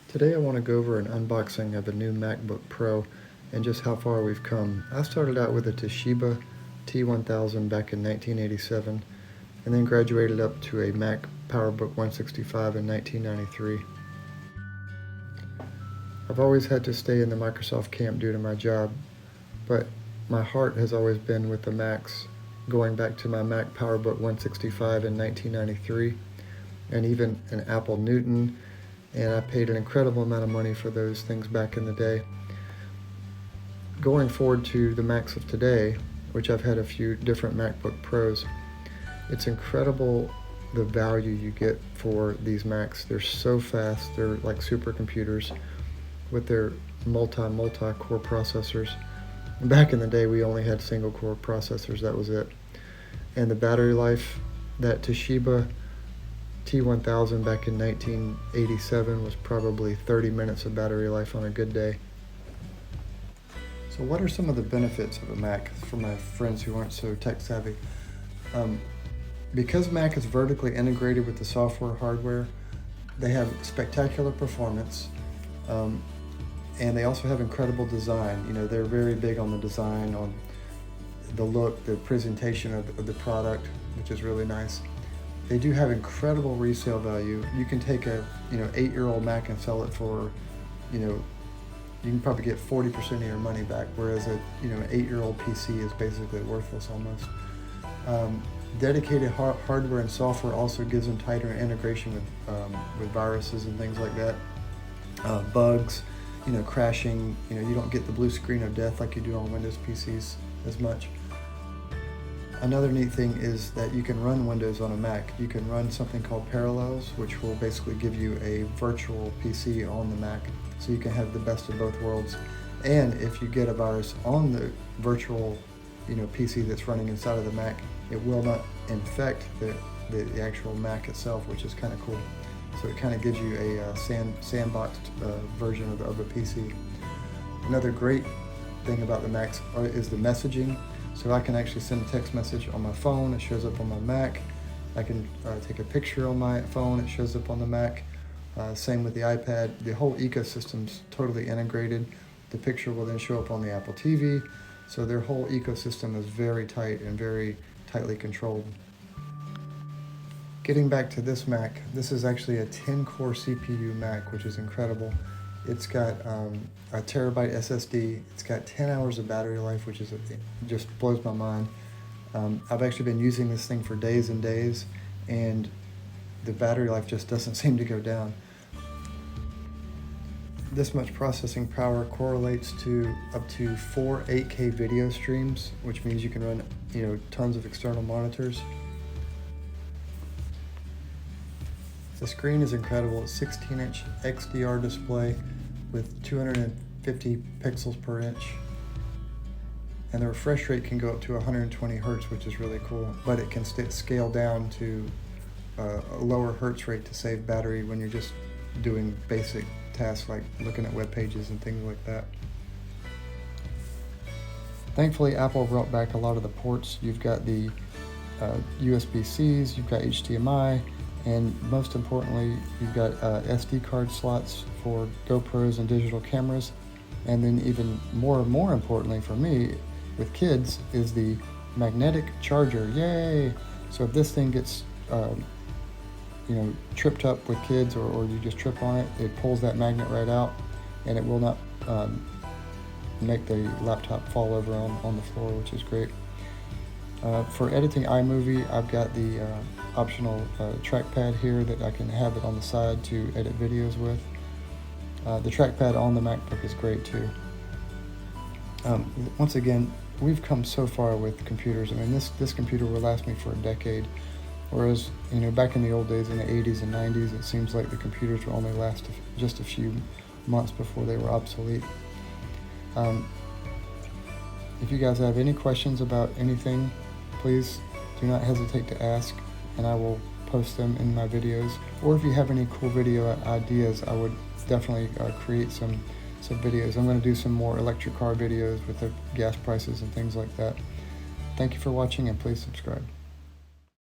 Today I want to go over an unboxing of a new MacBook Pro and just how far we've come. I started out with a Toshiba T1000 back in 1987 and then graduated up to a Mac Powerbook 165 in 1993. I've always had to stay in the Microsoft camp due to my job, but my heart has always been with the Macs, going back to my Mac Powerbook 165 in 1993 and even an Apple Newton, and I paid an incredible amount of money for those things back in the day. Going forward to the Macs of today, which I've had a few different MacBook Pros, it's incredible the value you get for these Macs. They're so fast, they're like supercomputers with their multi-core processors. Back in the day we only had single core processors, that was it. And the battery life, that Toshiba T1000 back in 1987 was probably 30 minutes of battery life on a good day. So what are some of the benefits of a Mac for my friends who aren't so tech savvy? Because Mac is vertically integrated with the software hardware, they have spectacular performance, and they also have incredible design. You know, they're very big on the design, on the look, the presentation of the product, which is really nice. They do have incredible resale value. You can take a 8-year-old Mac and sell it for, you can probably get 40% of your money back, whereas an 8-year-old PC is basically worthless almost. Dedicated hardware and software also gives them tighter integration with viruses and things like that. Bugs, crashing, you don't get the blue screen of death like you do on Windows PCs as much. Another neat thing is that you can run Windows on a Mac. You can run something called Parallels, which will basically give you a virtual PC on the Mac, so you can have the best of both worlds. And if you get a virus on the virtual PC that's running inside of the Mac, it will not infect the actual Mac itself, which is kind of cool. So it kind of gives you a sandboxed version of a PC. Another great thing about the Macs is the messaging. So I can actually send a text message on my phone, it shows up on my Mac. I can take a picture on my phone, it shows up on the Mac. Same with the iPad. The whole ecosystem's totally integrated. The picture will then show up on the Apple TV. So their whole ecosystem is very tight and very tightly controlled. Getting back to this Mac, this is actually a 10-core CPU Mac, which is incredible. It's got a terabyte SSD. It's got 10 hours of battery life, which is just blows my mind. I've actually been using this thing for days and days, and the battery life just doesn't seem to go down. This much processing power correlates to up to 4 8K video streams, which means you can run tons of external monitors. The screen is incredible. It's 16-inch XDR display with 250 pixels per inch. And the refresh rate can go up to 120 hertz, which is really cool. But it can scale down to a lower hertz rate to save battery when you're just doing basic tasks like looking at web pages and things like that. Thankfully, Apple brought back a lot of the ports. You've got the USB-Cs, you've got HDMI, and most importantly, you've got SD card slots for GoPros and digital cameras. And then even more importantly for me, with kids, is the magnetic charger. Yay! So if this thing gets tripped up with kids, or you just trip on it, it pulls that magnet right out, and it will not make the laptop fall over on the floor, which is great. For editing iMovie, I've got the optional trackpad here that I can have it on the side to edit videos with. The trackpad on the MacBook is great too. Once again, we've come so far with computers. I mean, this computer will last me for a decade, whereas back in the old days, in the 80s and 90s, it seems like the computers would only last just a few months before they were obsolete. If you guys have any questions about anything, please do not hesitate to ask, and I will post them in my videos. Or if you have any cool video ideas, I would definitely create some videos. I'm going to do some more electric car videos with the gas prices and things like that. Thank you for watching, and please subscribe.